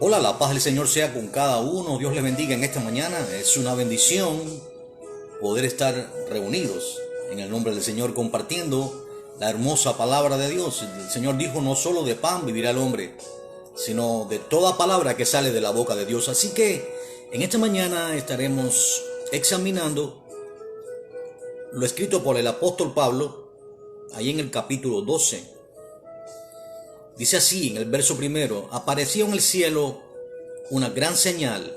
Hola, la paz del Señor sea con cada uno. Dios les bendiga en esta mañana. Es una bendición poder estar reunidos en el nombre del Señor compartiendo la hermosa palabra de Dios. El Señor dijo: no solo de pan vivirá el hombre, sino de toda palabra que sale de la boca de Dios. Así que en esta mañana estaremos examinando lo escrito por el apóstol Pablo ahí en el capítulo 12. Dice así en el verso primero: apareció en el cielo una gran señal,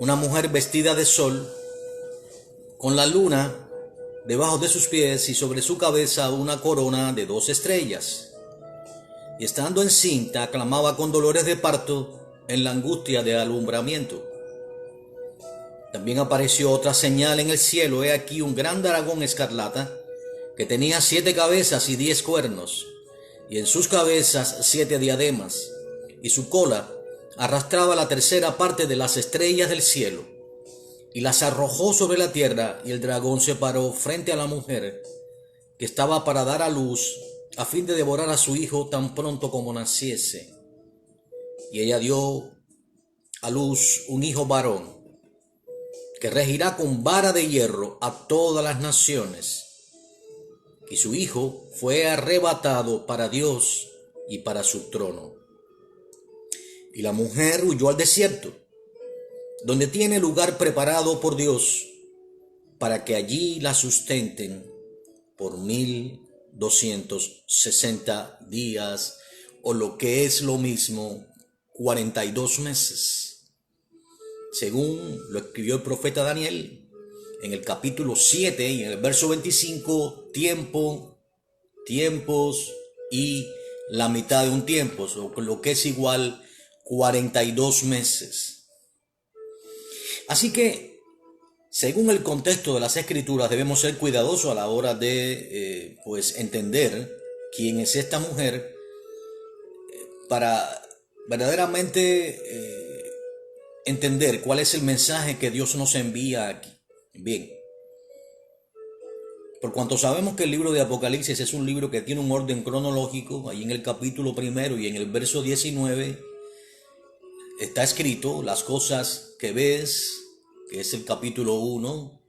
una mujer vestida de sol, con la luna debajo de sus pies y sobre su cabeza una corona de 2 estrellas. Y estando encinta, clamaba con dolores de parto en la angustia de alumbramiento. También apareció otra señal en el cielo: he aquí un gran dragón escarlata, que tenía 7 cabezas y 10 cuernos, y en sus cabezas 7 diademas, y su cola arrastraba la tercera parte de las estrellas del cielo, y las arrojó sobre la tierra. Y el dragón se paró frente a la mujer, que estaba para dar a luz, a fin de devorar a su hijo tan pronto como naciese. Y ella dio a luz un hijo varón, que regirá con vara de hierro a todas las naciones. Y su hijo fue arrebatado para Dios y para su trono. Y la mujer huyó al desierto, donde tiene lugar preparado por Dios, para que allí la sustenten por 1260 días, o lo que es lo mismo, 42 meses. Según lo escribió el profeta Daniel en el capítulo 7 y en el verso 25, tiempos y la mitad de un tiempo, lo que es igual 42 meses. Así que, según el contexto de las Escrituras, debemos ser cuidadosos a la hora de entender quién es esta mujer, para verdaderamente entender cuál es el mensaje que Dios nos envía aquí. Bien, por cuanto sabemos que el libro de Apocalipsis es un libro que tiene un orden cronológico, ahí en el capítulo primero y en el verso 19 está escrito: las cosas que ves, que es el capítulo 1,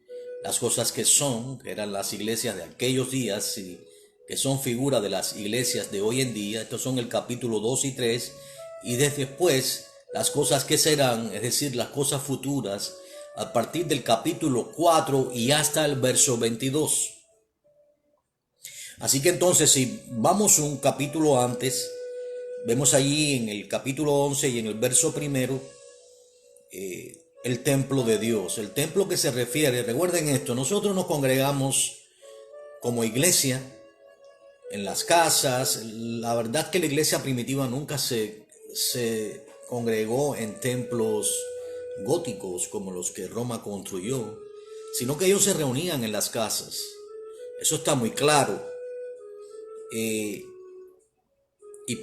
las cosas que son, que eran las iglesias de aquellos días y que son figura de las iglesias de hoy en día. Estos son el capítulo 2 y 3, y después las cosas que serán, es decir, las cosas futuras, a partir del capítulo 4 y hasta el verso 22. Así que entonces, si vamos un capítulo antes, vemos allí en el capítulo 11 y en el verso primero el templo de Dios. El templo que se refiere, recuerden esto, nosotros nos congregamos como iglesia en las casas. La verdad que la iglesia primitiva nunca se congregó en templos góticos como los que Roma construyó, sino que ellos se reunían en las casas. Eso está muy claro. Y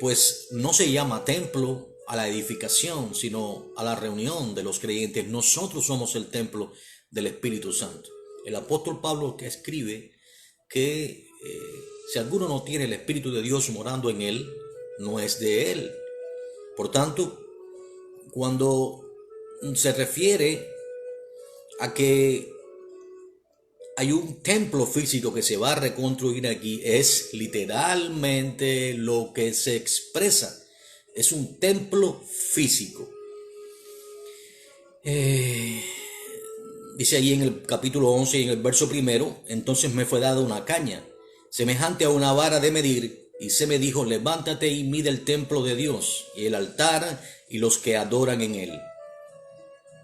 pues no se llama templo a la edificación, sino a la reunión de los creyentes. Nosotros somos el templo del Espíritu Santo. El apóstol Pablo que escribe que si alguno no tiene el Espíritu de Dios morando en él, no es de él. Por tanto, cuando se refiere a que hay un templo físico que se va a reconstruir aquí, es literalmente lo que se expresa. Es un templo físico. Dice allí en el capítulo 11 y en el verso primero: entonces me fue dada una caña, semejante a una vara de medir, y se me dijo: levántate y mide el templo de Dios, y el altar, y los que adoran en él.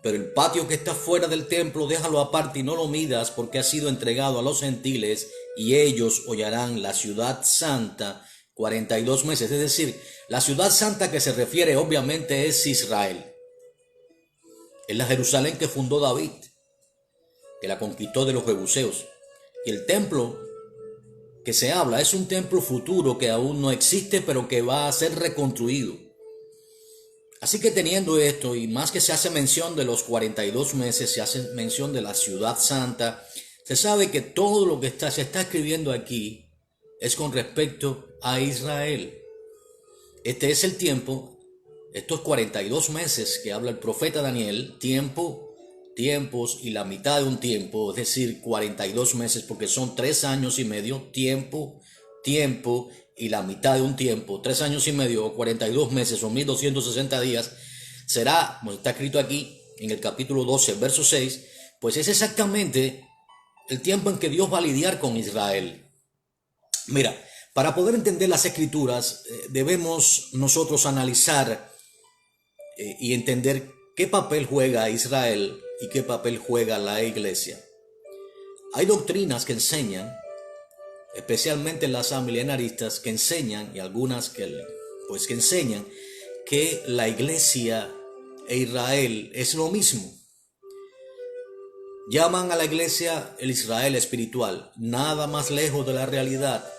Pero el patio que está fuera del templo, déjalo aparte y no lo midas, porque ha sido entregado a los gentiles, y ellos hollarán la ciudad santa 42 meses. Es decir, la ciudad santa que se refiere obviamente es Israel. Es la Jerusalén que fundó David, que la conquistó de los jebuseos. Y el templo que se habla es un templo futuro que aún no existe, pero que va a ser reconstruido. Así que teniendo esto, y más que se hace mención de los 42 meses, se hace mención de la ciudad santa, se sabe que todo lo que se está escribiendo aquí es con respecto a Israel. Este es el tiempo Estos 42 meses que habla el profeta Daniel, tiempos y la mitad de un tiempo, es decir, 42 meses, porque son 3 años y medio, tiempo y la mitad de un tiempo, 3 años y medio o 42 meses o 1260 días, será, como está escrito aquí en el capítulo 12, verso 6, pues es exactamente el tiempo en que Dios va a lidiar con Israel. Mira, para poder entender las escrituras, debemos nosotros analizar y entender qué papel juega Israel y qué papel juega la iglesia. Hay doctrinas que enseñan, especialmente las amilenaristas, que enseñan, y algunas que enseñan que la iglesia e Israel es lo mismo. Llaman a la iglesia el Israel espiritual, nada más lejos de la realidad.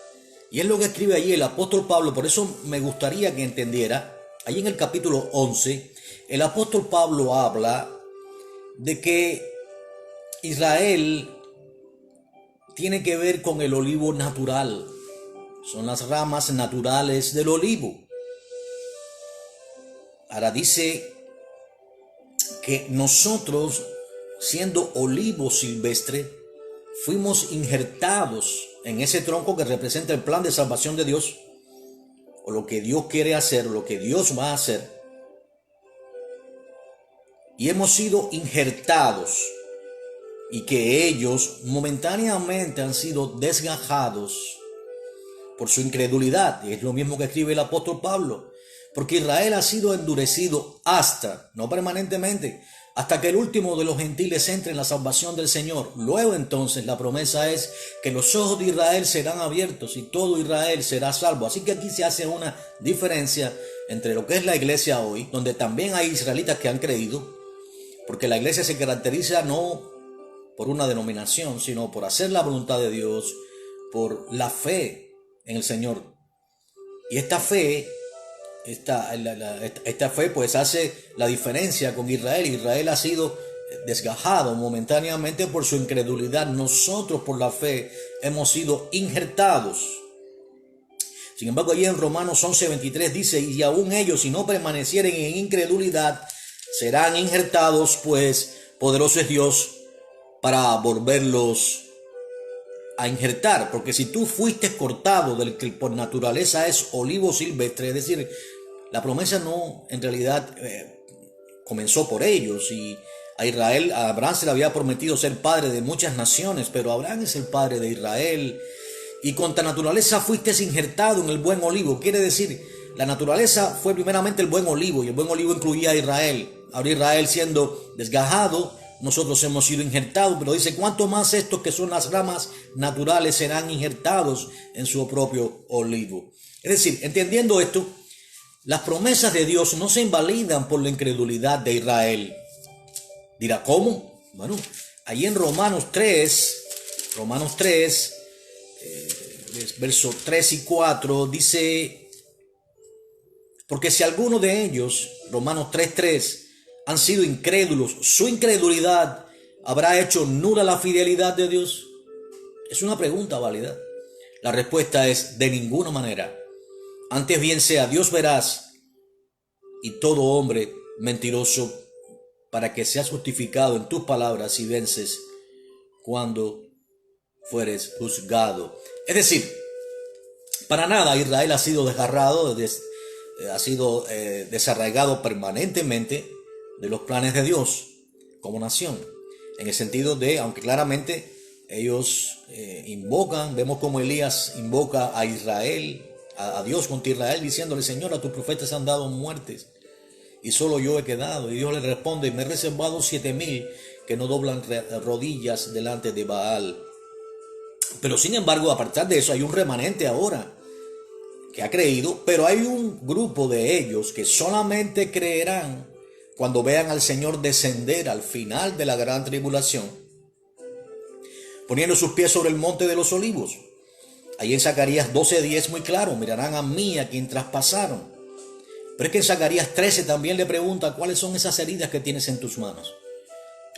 Y es lo que escribe allí el apóstol Pablo. Por eso me gustaría que entendiera, allí en el capítulo 11, el apóstol Pablo habla de que Israel tiene que ver con el olivo natural. Son las ramas naturales del olivo. Ahora dice que nosotros, siendo olivo silvestre, fuimos injertados en ese tronco que representa el plan de salvación de Dios, o lo que Dios quiere hacer, lo que Dios va a hacer. Y hemos sido injertados, y que ellos momentáneamente han sido desgajados por su incredulidad. Y es lo mismo que escribe el apóstol Pablo, porque Israel ha sido endurecido hasta, no permanentemente, hasta que el último de los gentiles entre en la salvación del Señor. Luego entonces la promesa es que los ojos de Israel serán abiertos y todo Israel será salvo. Así que aquí se hace una diferencia entre lo que es la iglesia hoy, donde también hay israelitas que han creído, porque la iglesia se caracteriza no por una denominación, sino por hacer la voluntad de Dios, por la fe en el Señor. Y esta fe pues hace la diferencia con Israel. Israel ha sido desgajado momentáneamente por su incredulidad. Nosotros por la fe hemos sido injertados. Sin embargo, allí en Romanos 11:23 dice: y aún ellos, si no permanecieren en incredulidad, serán injertados, pues poderoso es Dios para volverlos a injertar. Porque si tú fuiste cortado del que por naturaleza es olivo silvestre, es decir, la promesa no en realidad comenzó por ellos, y a Israel, a Abraham se le había prometido ser padre de muchas naciones, pero Abraham es el padre de Israel, y con tu naturaleza fuiste injertado en el buen olivo. Quiere decir, la naturaleza fue primeramente el buen olivo, y el buen olivo incluía a Israel. Ahora Israel siendo desgajado, nosotros hemos sido injertados, pero dice: cuánto más estos que son las ramas naturales serán injertados en su propio olivo. Es decir, entendiendo esto, las promesas de Dios no se invalidan por la incredulidad de Israel. Dirá, ¿cómo? Bueno, ahí en Romanos 3, versos 3 y 4 dice: porque si alguno de ellos, Romanos 3:3, han sido incrédulos, su incredulidad habrá hecho nula la fidelidad de Dios. Es una pregunta válida. La respuesta es: de ninguna manera. Antes bien sea Dios veraz y todo hombre mentiroso, para que seas justificado en tus palabras y vences cuando fueres juzgado. Es decir, para nada Israel ha sido desgarrado, ha sido desarraigado permanentemente de los planes de Dios como nación, en el sentido de, aunque claramente ellos invocan, vemos como Elías invoca a Israel, a Dios contra Israel, diciéndole: Señor, a tus profetas han dado muertes y solo yo he quedado. Y Dios le responde: me he reservado 7,000 que no doblan rodillas delante de Baal. Pero sin embargo, a partir de eso, hay un remanente ahora que ha creído, pero hay un grupo de ellos que solamente creerán cuando vean al Señor descender al final de la gran tribulación, poniendo sus pies sobre el monte de los olivos. Ahí en Zacarías 12:10 muy claro: mirarán a mí, a quien traspasaron. Pero es que en Zacarías 13 también le pregunta: ¿cuáles son esas heridas que tienes en tus manos?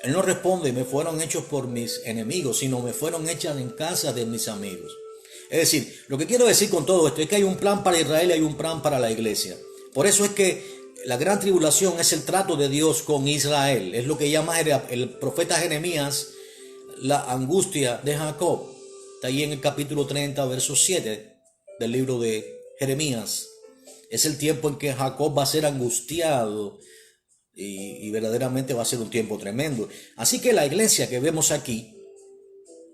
Él no responde: me fueron hechos por mis enemigos, sino me fueron hechas en casa de mis amigos. Es decir, lo que quiero decir con todo esto es que hay un plan para Israel y hay un plan para la iglesia. Por eso es que la gran tribulación es el trato de Dios con Israel. Es lo que llama el profeta Jeremías la angustia de Jacob. Está ahí en el capítulo 30, verso 7 del libro de Jeremías. Es el tiempo en que Jacob va a ser angustiado y verdaderamente va a ser un tiempo tremendo. Así que la iglesia que vemos aquí,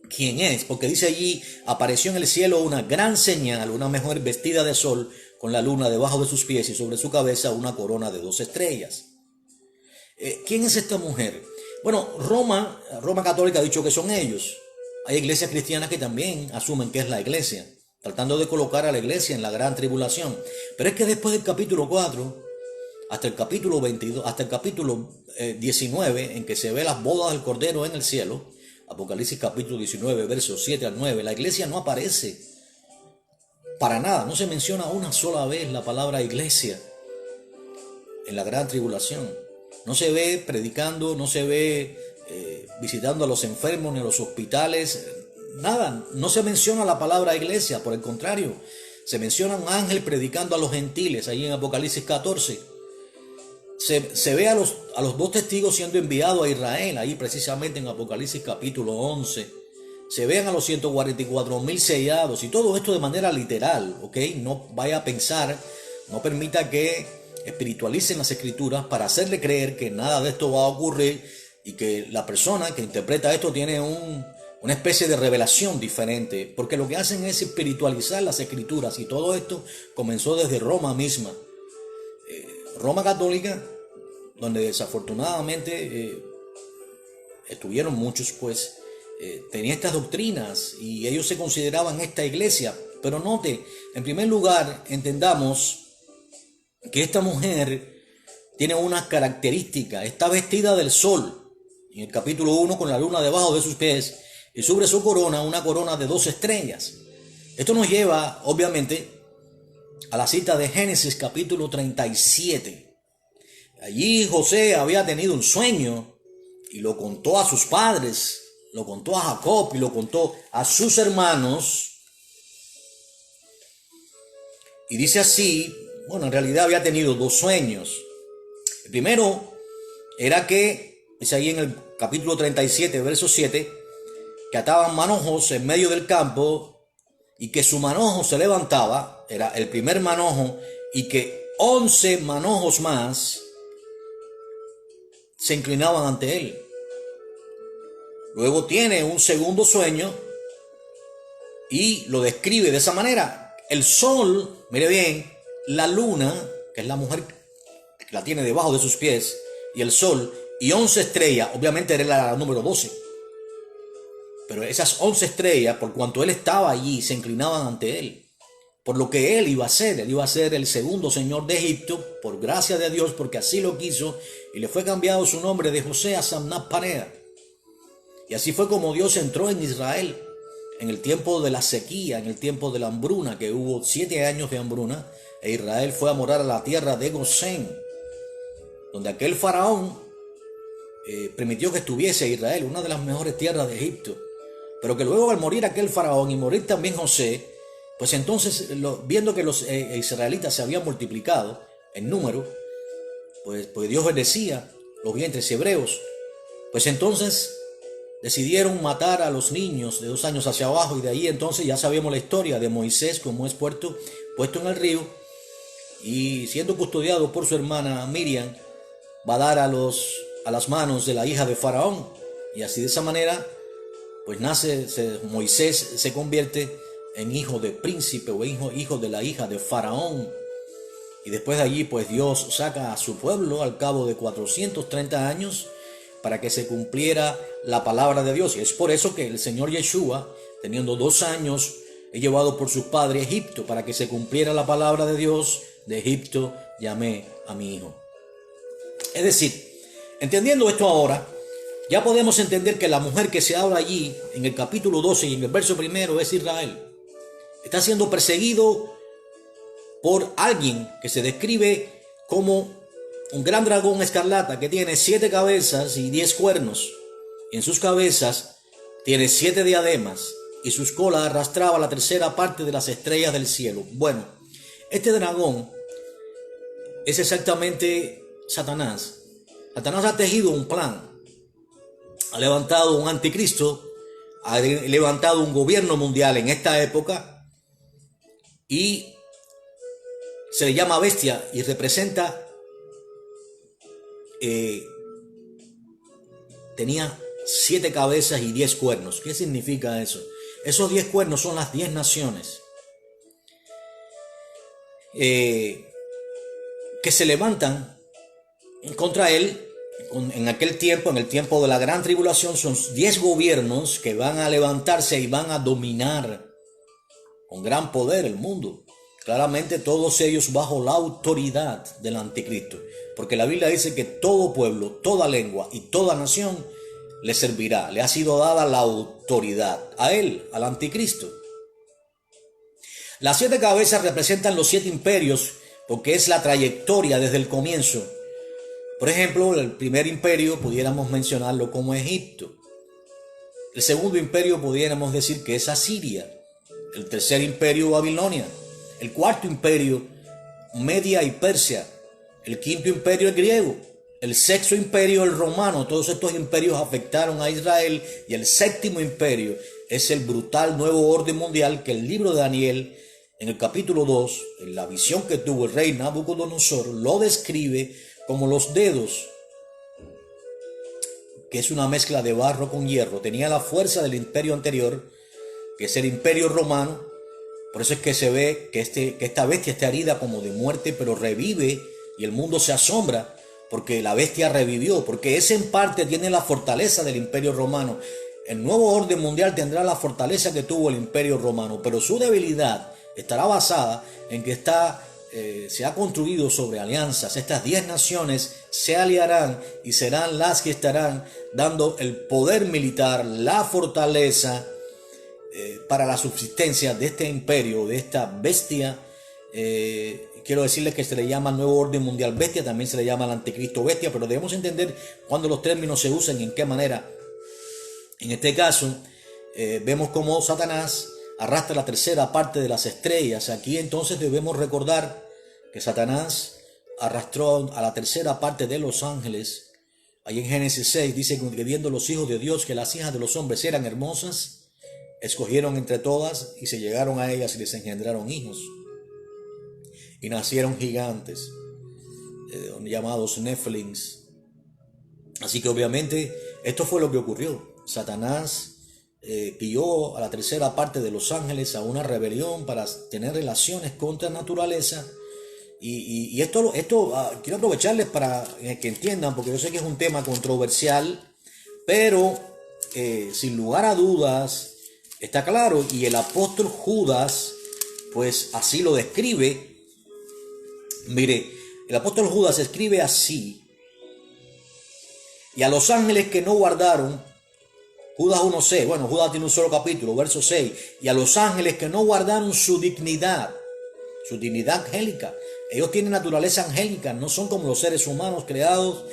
¿quién es? Porque dice allí, apareció en el cielo una gran señal, una mujer vestida de sol, con la luna debajo de sus pies y sobre su cabeza una corona de 2 estrellas. ¿Quién es esta mujer? Bueno, Roma Católica ha dicho que son ellos. Hay iglesias cristianas que también asumen que es la iglesia, tratando de colocar a la iglesia en la gran tribulación. Pero es que después del capítulo 4, hasta el capítulo 22, hasta el capítulo 19, en que se ve las bodas del Cordero en el cielo, Apocalipsis capítulo 19, versos 7 al 9, la iglesia no aparece para nada, no se menciona una sola vez la palabra iglesia en la gran tribulación. No se ve predicando, no se ve visitando a los enfermos ni a los hospitales, nada, no se menciona la palabra iglesia, por el contrario, se menciona un ángel predicando a los gentiles, ahí en Apocalipsis 14. Se ve a los 2 testigos siendo enviados a Israel, ahí precisamente en Apocalipsis capítulo 11. Se ven a los 144,000 sellados, y todo esto de manera literal, ¿ok? No vaya a pensar, no permita que espiritualicen las escrituras para hacerle creer que nada de esto va a ocurrir y que la persona que interpreta esto tiene una especie de revelación diferente, porque lo que hacen es espiritualizar las escrituras, y todo esto comenzó desde Roma misma. Roma Católica, donde desafortunadamente estuvieron muchos, pues tenía estas doctrinas y ellos se consideraban esta iglesia. Pero note, en primer lugar, entendamos que esta mujer tiene una característica: está vestida del sol, en el capítulo 1, con la luna debajo de sus pies, y sobre su corona una corona de 2 estrellas. Esto nos lleva, obviamente, a la cita de Génesis capítulo 37. Allí José había tenido un sueño y lo contó a sus padres, lo contó a Jacob y lo contó a sus hermanos. Y dice así, bueno, en realidad había tenido 2 sueños. El primero era que, dice ahí en el capítulo 37, verso 7, que ataban manojos en medio del campo y que su manojo se levantaba, era el primer manojo, y que 11 manojos más se inclinaban ante él. Luego tiene un segundo sueño y lo describe de esa manera: el sol, mire bien, la luna, que es la mujer que la tiene debajo de sus pies, y el sol, y 11 estrellas, obviamente era la número 12. Pero esas 11 estrellas, por cuanto él estaba allí, se inclinaban ante él. Por lo que él iba a ser el segundo señor de Egipto, por gracia de Dios, porque así lo quiso, y le fue cambiado su nombre de José a Samnat-Panea. Y así fue como Dios entró en Israel, en el tiempo de la sequía, en el tiempo de la hambruna, que hubo 7 años de hambruna, e Israel fue a morar a la tierra de Gosén, donde aquel faraón permitió que estuviese Israel, una de las mejores tierras de Egipto. Pero que luego, al morir aquel faraón y morir también José, pues entonces, viendo que los israelitas se habían multiplicado en número, pues Dios bendecía los vientres hebreos, pues entonces decidieron matar a los niños de 2 años hacia abajo, y de ahí entonces ya sabemos la historia de Moisés, como es puesto en el río, y siendo custodiado por su hermana Miriam, va a dar a las manos de la hija de Faraón, y así de esa manera pues Moisés se convierte en hijo de príncipe, o hijo de la hija de Faraón. Y después de allí pues Dios saca a su pueblo al cabo de 430 años para que se cumpliera la palabra de Dios. Y es por eso que el Señor Yeshua, teniendo 2 años, es llevado por su padre a Egipto, para que se cumpliera la palabra de Dios: de Egipto llamé a mi hijo. Es decir, entendiendo esto ahora, ya podemos entender que la mujer que se habla allí en el capítulo 12 y en el verso 1 es Israel. Está siendo perseguido por alguien que se describe como un gran dragón escarlata que tiene 7 cabezas y 10 cuernos. En sus cabezas tiene 7 diademas y sus colas arrastraba la 1/3 parte de las estrellas del cielo. Bueno, este dragón es exactamente Satanás. Satanás ha tejido un plan, ha levantado un anticristo, ha levantado un gobierno mundial en esta época y se le llama bestia y representa, tenía 7 cabezas y 10 cuernos. ¿Qué significa eso? Esos 10 cuernos son las 10 naciones que se levantan contra él. En aquel tiempo, en el tiempo de la gran tribulación, son 10 gobiernos que van a levantarse y van a dominar con gran poder el mundo. Claramente todos ellos bajo la autoridad del anticristo. Porque la Biblia dice que todo pueblo, toda lengua y toda nación le servirá. Le ha sido dada la autoridad a él, al anticristo. Las 7 cabezas representan los 7 imperios porque es la trayectoria desde el comienzo. Por ejemplo, el primer imperio pudiéramos mencionarlo como Egipto. El segundo imperio pudiéramos decir que es Asiria. El tercer imperio, Babilonia. El cuarto imperio, Media y Persia. El quinto imperio, el griego. El sexto imperio, el romano. Todos estos imperios afectaron a Israel. Y el séptimo imperio es el brutal nuevo orden mundial que el libro de Daniel, en el capítulo 2, en la visión que tuvo el rey Nabucodonosor, lo describe como los dedos, que es una mezcla de barro con hierro. Tenía la fuerza del imperio anterior, que es el imperio romano. Por eso es que se ve que esta bestia está herida como de muerte, pero revive y el mundo se asombra porque la bestia revivió, porque ese en parte tiene la fortaleza del imperio romano. El nuevo orden mundial tendrá la fortaleza que tuvo el imperio romano, pero su debilidad estará basada en que se ha construido sobre alianzas. Estas 10 naciones se aliarán y serán las que estarán dando el poder militar, la fortaleza para la subsistencia de este imperio, de esta bestia. Quiero decirles que se le llama el nuevo orden mundial bestia, también se le llama el anticristo bestia, pero debemos entender cuándo los términos se usan y en qué manera. En este caso, vemos cómo Satanás arrastra la tercera parte de las estrellas. Aquí entonces debemos recordar que Satanás arrastró a la tercera parte de los ángeles. Ahí en Génesis 6 dice que viendo los hijos de Dios que las hijas de los hombres eran hermosas, escogieron entre todas y se llegaron a ellas y les engendraron hijos. Y nacieron gigantes, llamados Nephilims. Así que obviamente esto fue lo que ocurrió. Satanás guió a la tercera parte de los ángeles a una rebelión para tener relaciones contra la naturaleza. Y esto quiero aprovecharles para que entiendan, porque yo sé que es un tema controversial, pero sin lugar a dudas está claro, y el apóstol Judas pues así lo describe. Mire, el apóstol Judas escribe así: y a los ángeles que no guardaron, Judas 1:6, bueno, Judas tiene un solo capítulo, verso 6, y a los ángeles que no guardaron su dignidad angélica. Ellos tienen naturaleza angélica, no son como los seres humanos creados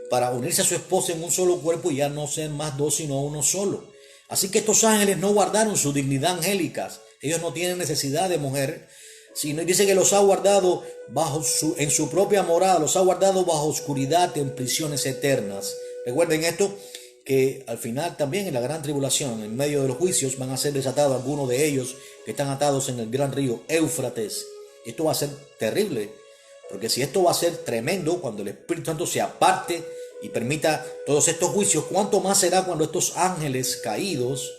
para unirse a su esposa en un solo cuerpo y ya no ser más dos sino uno solo. Así que estos ángeles no guardaron su dignidad angélica. Ellos no tienen necesidad de mujer, sino dice que los ha guardado en su propia morada, los ha guardado bajo oscuridad en prisiones eternas. Recuerden esto, que al final también en la gran tribulación, en medio de los juicios, van a ser desatados algunos de ellos que están atados en el gran río Éufrates. Esto va a ser terrible, porque si esto va a ser tremendo cuando el Espíritu Santo se aparte y permita todos estos juicios, ¿cuánto más será cuando estos ángeles caídos,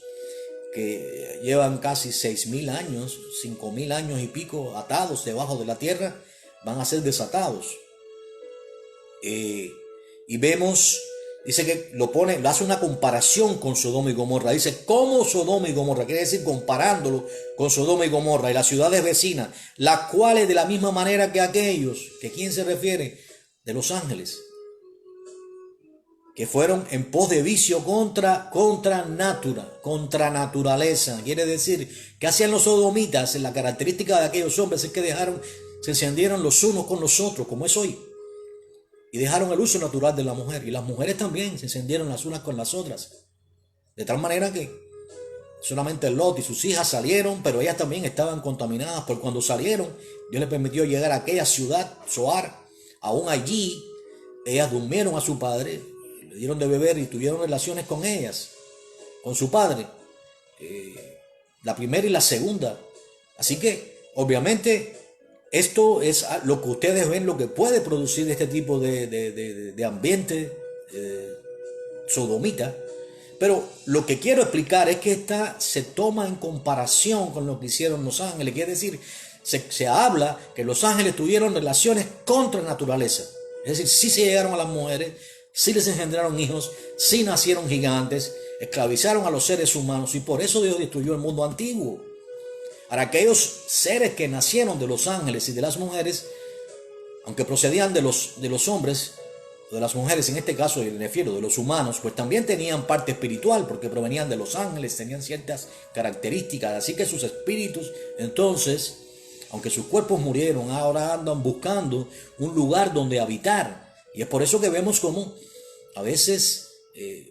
que llevan casi 6,000 años, 5,000 años y pico atados debajo de la tierra, van a ser desatados? Y vemos, dice que lo hace una comparación con Sodoma y Gomorra. Dice, como Sodoma y Gomorra, quiere decir comparándolo con Sodoma y Gomorra y las ciudades vecinas, las cuales de la misma manera que aquellos, ¿que quién se refiere? De los ángeles, que fueron en pos de vicio contra naturaleza. Quiere decir, ¿qué hacían los sodomitas? La característica de aquellos hombres es que se encendieron los unos con los otros, como es hoy. Y dejaron el uso natural de la mujer. Y las mujeres también se encendieron las unas con las otras. De tal manera que solamente Lot y sus hijas salieron, pero ellas también estaban contaminadas. Porque cuando salieron, Dios les permitió llegar a aquella ciudad, Zoar, aún allí ellas durmieron a su padre, le dieron de beber y tuvieron relaciones con ellas, con su padre, la primera y la segunda. Así que obviamente esto es lo que ustedes ven, lo que puede producir este tipo de ambiente sodomita. Pero lo que quiero explicar es que esta se toma en comparación con lo que hicieron los ángeles. Quiere decir, se habla que los ángeles tuvieron relaciones contra naturaleza. Es decir, sí se llegaron a las mujeres, sí les engendraron hijos, sí nacieron gigantes, esclavizaron a los seres humanos y por eso Dios destruyó el mundo antiguo. Para aquellos seres que nacieron de los ángeles y de las mujeres, aunque procedían de los hombres, de las mujeres, en este caso me refiero de los humanos, pues también tenían parte espiritual porque provenían de los ángeles, tenían ciertas características, así que sus espíritus, entonces, aunque sus cuerpos murieron, ahora andan buscando un lugar donde habitar. Y es por eso que vemos cómo a veces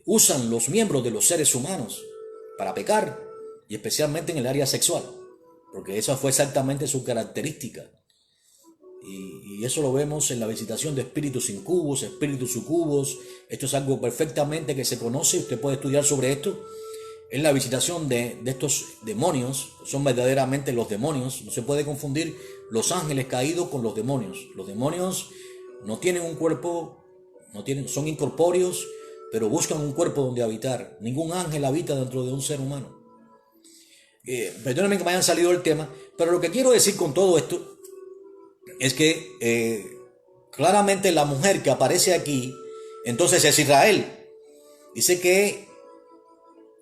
usan los miembros de los seres humanos para pecar, y especialmente en el área sexual, porque esa fue exactamente su característica. Y eso lo vemos en la visitación de espíritus incubos, espíritus sucubos. Esto es algo perfectamente que se conoce, usted puede estudiar sobre esto. Es la visitación de estos demonios, son verdaderamente los demonios. No se puede confundir los ángeles caídos con los demonios. Los demonios no tienen un cuerpo, son incorpóreos, pero buscan un cuerpo donde habitar. Ningún ángel habita dentro de un ser humano. Perdónenme que me hayan salido del tema, pero lo que quiero decir con todo esto es que claramente la mujer que aparece aquí, entonces es Israel. Dice que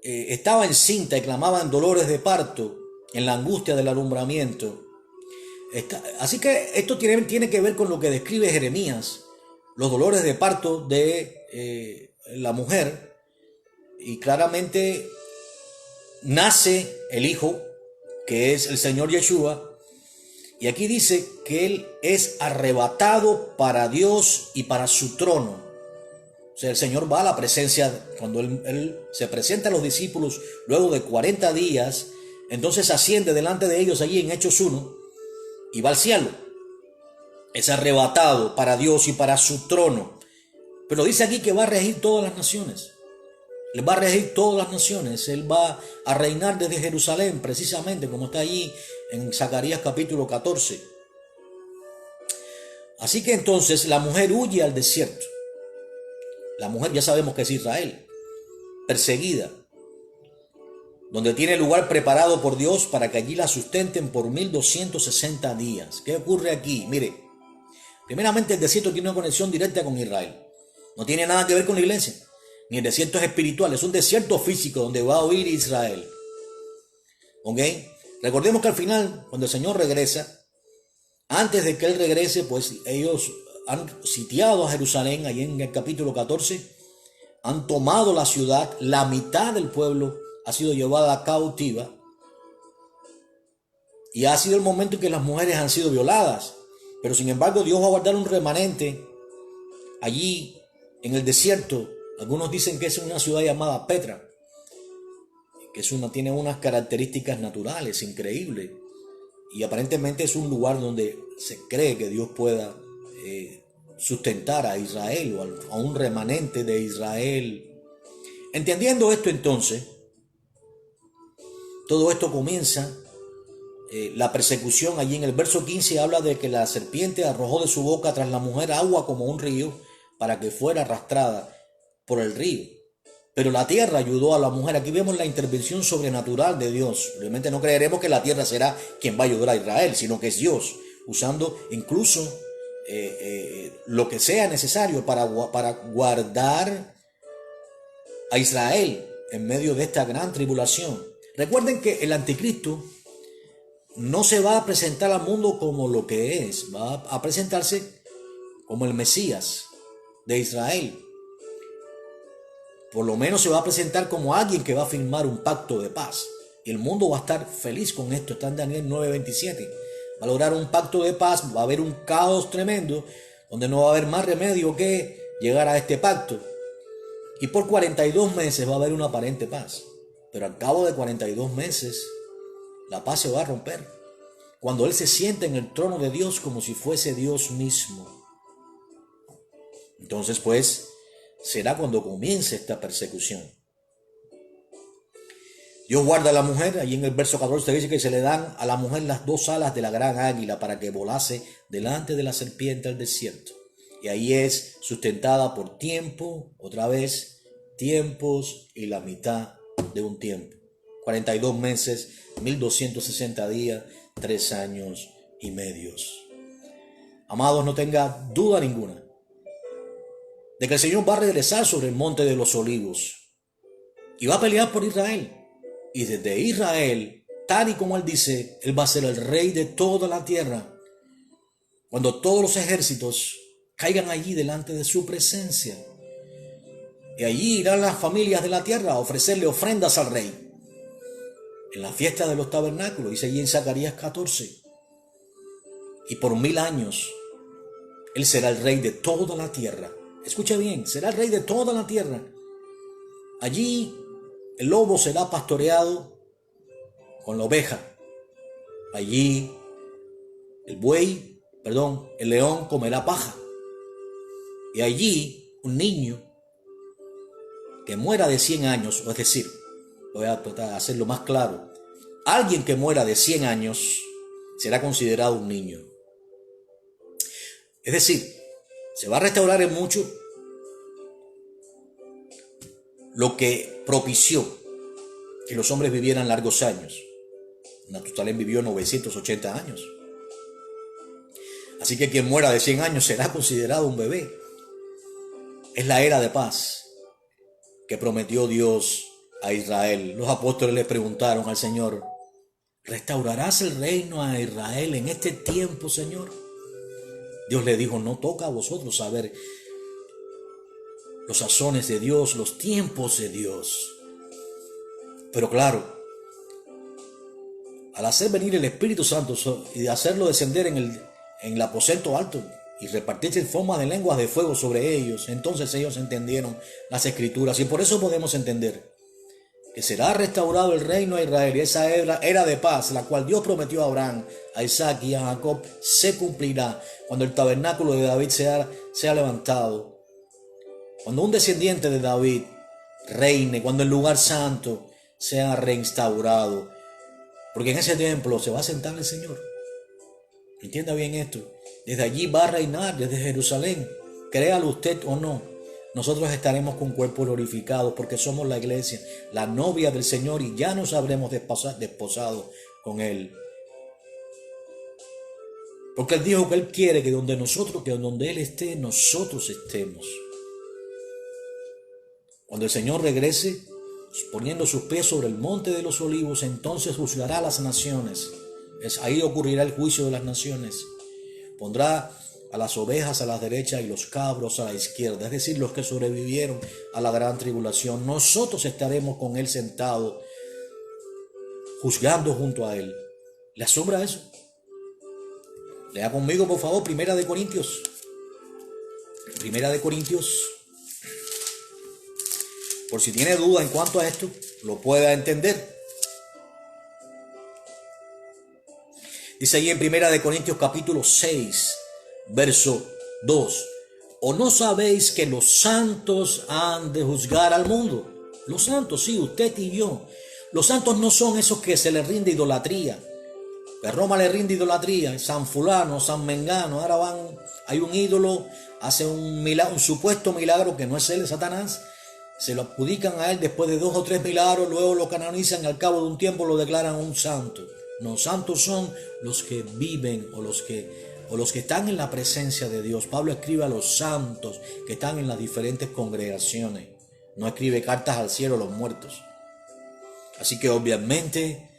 estaba encinta y clamaba en dolores de parto, en la angustia del alumbramiento. Así que esto tiene que ver con lo que describe Jeremías, los dolores de parto de la mujer, y claramente nace el hijo, que es el Señor Yeshua. Y aquí dice que Él es arrebatado para Dios y para su trono. O sea, el Señor va a la presencia, cuando Él se presenta a los discípulos luego de 40 días, entonces asciende delante de ellos allí en Hechos 1 y va al cielo. Es arrebatado para Dios y para su trono. Pero dice aquí que va a regir todas las naciones. Él va a regir todas las naciones. Él va a reinar desde Jerusalén, precisamente como está allí en Zacarías capítulo 14. Así que entonces la mujer huye al desierto. La mujer ya sabemos que es Israel, perseguida, donde tiene lugar preparado por Dios para que allí la sustenten por 1260 días. ¿Qué ocurre aquí? Mire, primeramente el desierto tiene una conexión directa con Israel. No tiene nada que ver con la iglesia. Ni el desierto es espiritual, es un desierto físico donde va a huir Israel. ¿Ok? Recordemos que al final, cuando el Señor regresa, antes de que Él regrese, pues ellos han sitiado a Jerusalén, allí en el capítulo 14, han tomado la ciudad, la mitad del pueblo ha sido llevada cautiva, y ha sido el momento en que las mujeres han sido violadas, pero sin embargo Dios va a guardar un remanente allí en el desierto. Algunos dicen que es una ciudad llamada Petra, que tiene unas características naturales increíbles, y aparentemente es un lugar donde se cree que Dios pueda sustentar a Israel o a un remanente de Israel. Entendiendo esto, entonces, todo esto comienza la persecución. Allí en el verso 15 habla de que la serpiente arrojó de su boca tras la mujer agua como un río para que fuera arrastrada por el río. Pero la tierra ayudó a la mujer. Aquí vemos la intervención sobrenatural de Dios. Obviamente no creeremos que la tierra será quien va a ayudar a Israel, sino que es Dios, usando incluso lo que sea necesario para guardar a Israel en medio de esta gran tribulación. Recuerden que el anticristo no se va a presentar al mundo como lo que es, va a presentarse como el Mesías de Israel. Por lo menos se va a presentar como alguien que va a firmar un pacto de paz. Y el mundo va a estar feliz con esto. Está en Daniel 9:27. Va a lograr un pacto de paz. Va a haber un caos tremendo donde no va a haber más remedio que llegar a este pacto. Y por 42 meses va a haber una aparente paz. Pero al cabo de 42 meses la paz se va a romper. Cuando Él se sienta en el trono de Dios como si fuese Dios mismo. Entonces, pues, será cuando comience esta persecución. Dios guarda a la mujer. Allí en el verso 14 dice que se le dan a la mujer las 2 alas de la gran águila para que volase delante de la serpiente al desierto. Y ahí es sustentada por tiempo, otra vez, tiempos y la mitad de un tiempo. 42 meses, 1260 días, 3 años y medios. Amados, no tenga duda ninguna de que el Señor va a regresar sobre el monte de los olivos y va a pelear por Israel. Y desde Israel, tal y como Él dice, Él va a ser el rey de toda la tierra. Cuando todos los ejércitos caigan allí delante de su presencia. Y allí irán las familias de la tierra a ofrecerle ofrendas al rey. En la fiesta de los tabernáculos, dice allí en Zacarías 14. Y por 1000 años, Él será el rey de toda la tierra. Escucha bien, será el rey de toda la tierra. Allí el lobo será pastoreado con la oveja. Allí el león comerá paja. Y allí un niño que muera de 100 años, es decir, voy a tratar de hacerlo más claro, alguien que muera de 100 años será considerado un niño. Es decir, se va a restaurar en mucho lo que propició que los hombres vivieran largos años. Matusalén vivió 980 años. Así que quien muera de 100 años será considerado un bebé. Es la era de paz que prometió Dios a Israel. Los apóstoles le preguntaron al Señor: ¿restaurarás el reino a Israel en este tiempo, Señor? Dios le dijo: no toca a vosotros saber los sazones de Dios, los tiempos de Dios. Pero claro, al hacer venir el Espíritu Santo y hacerlo descender en el aposento alto y repartirse en forma de lenguas de fuego sobre ellos, entonces ellos entendieron las Escrituras. Y por eso podemos entender que será restaurado el reino a Israel, y esa era de paz, la cual Dios prometió a Abraham, a Isaac y a Jacob, se cumplirá cuando el tabernáculo de David sea levantado, cuando un descendiente de David reine, cuando el lugar santo sea reinstaurado, porque en ese templo se va a sentar el Señor. Entienda bien esto. Desde allí va a reinar, desde Jerusalén. Créalo usted o no, nosotros estaremos con cuerpos glorificados porque somos la iglesia, la novia del Señor, y ya nos habremos desposado con Él. Porque Él dijo que Él quiere que donde Él esté, nosotros estemos. Cuando el Señor regrese, poniendo sus pies sobre el monte de los olivos, entonces juzgará a las naciones. Ahí ocurrirá el juicio de las naciones. Pondrá a las ovejas a la derecha y los cabros a la izquierda, es decir, los que sobrevivieron a la gran tribulación. Nosotros estaremos con Él sentados, juzgando junto a Él. ¿Le asombra eso? Lea conmigo, por favor, Primera de Corintios. Primera de Corintios. Por si tiene duda en cuanto a esto, lo pueda entender. Dice ahí en Primera de Corintios capítulo 6, verso 2. ¿O no sabéis que los santos han de juzgar al mundo? Los santos, sí, usted y yo. Los santos no son esos que se les rinde idolatría. Que Roma le rinde idolatría. San fulano, San mengano. Ahora hay un ídolo, hace un supuesto milagro que no es él, es Satanás. Se lo adjudican a él después de 2 o 3 milagros, luego lo canonizan y al cabo de un tiempo lo declaran un santo. No, santos son los que viven o los que están en la presencia de Dios. Pablo escribe a los santos que están en las diferentes congregaciones. No escribe cartas al cielo a los muertos. Así que obviamente,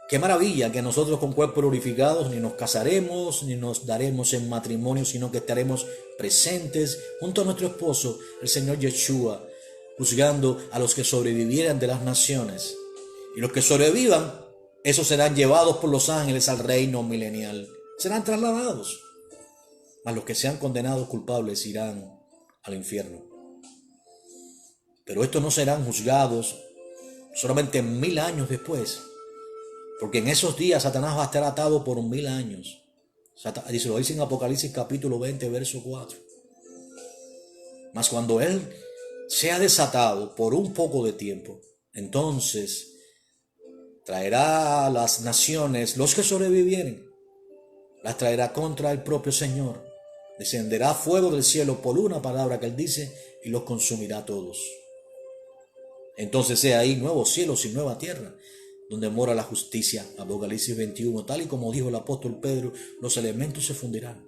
qué maravilla que nosotros con cuerpos glorificados ni nos casaremos ni nos daremos en matrimonio, sino que estaremos presentes junto a nuestro esposo, el Señor Yeshua, juzgando a los que sobrevivieran de las naciones. Y los que sobrevivan, esos serán llevados por los ángeles al reino milenial. Serán trasladados. Mas los que sean condenados culpables irán al infierno. Pero estos no serán juzgados solamente 1000 años después. Porque en esos días Satanás va a estar atado por 1000 años. Lo dice en Apocalipsis capítulo 20, verso 4. Mas cuando Él sea desatado por un poco de tiempo, entonces traerá a las naciones, los que sobrevivieren, las traerá contra el propio Señor. Descenderá fuego del cielo por una palabra que Él dice y los consumirá a todos. Entonces sea ahí nuevos cielos y nueva tierra, donde mora la justicia. Apocalipsis 21, tal y como dijo el apóstol Pedro, los elementos se fundirán.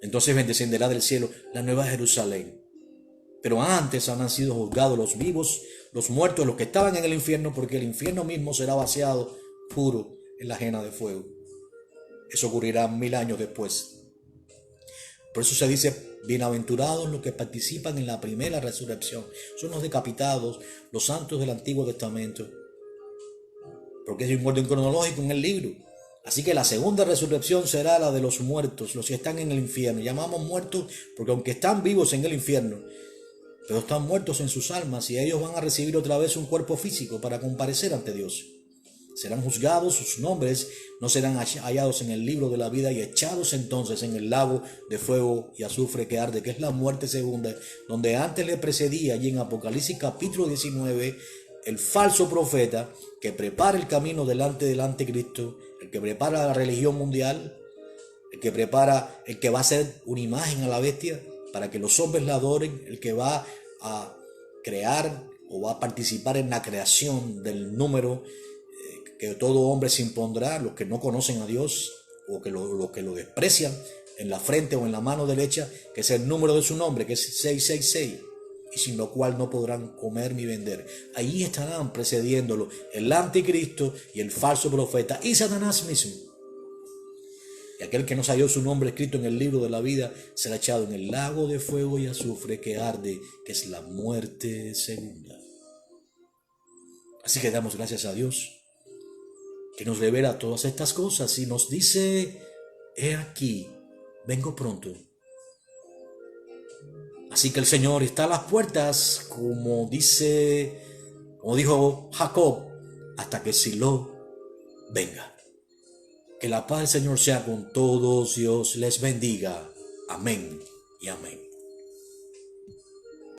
Entonces descenderá del cielo la nueva Jerusalén. Pero antes han sido juzgados los vivos, los muertos, los que estaban en el infierno, porque el infierno mismo será vaciado puro en la ajena de fuego. Eso ocurrirá 1000 años después. Por eso se dice, bienaventurados los que participan en la primera resurrección. Son los decapitados, los santos del Antiguo Testamento. Porque es un orden cronológico en el libro. Así que la segunda resurrección será la de los muertos, los que están en el infierno. Llamamos muertos porque aunque están vivos en el infierno, pero están muertos en sus almas y ellos van a recibir otra vez un cuerpo físico para comparecer ante Dios. Serán juzgados, sus nombres no serán hallados en el libro de la vida y echados entonces en el lago de fuego y azufre que arde, que es la muerte segunda, donde antes le precedía allí en Apocalipsis capítulo 19, el falso profeta que prepara el camino delante del anticristo, el que prepara la religión mundial, el que prepara, el que va a hacer una imagen a la bestia para que los hombres la adoren, el que va a crear o va a participar en la creación del número que todo hombre se impondrá, los que no conocen a Dios o que los que lo desprecian, en la frente o en la mano derecha, que es el número de su nombre, que es 666, y sin lo cual no podrán comer ni vender. Ahí estarán precediéndolo el anticristo y el falso profeta y Satanás mismo. Y aquel que no se halló su nombre escrito en el libro de la vida será echado en el lago de fuego y azufre que arde, que es la muerte segunda. Así que damos gracias a Dios, que nos revela todas estas cosas y nos dice, he aquí, vengo pronto. Así que el Señor está a las puertas, como dijo Jacob, hasta que Silo venga. Que la paz del Señor sea con todos, Dios les bendiga. Amén y amén.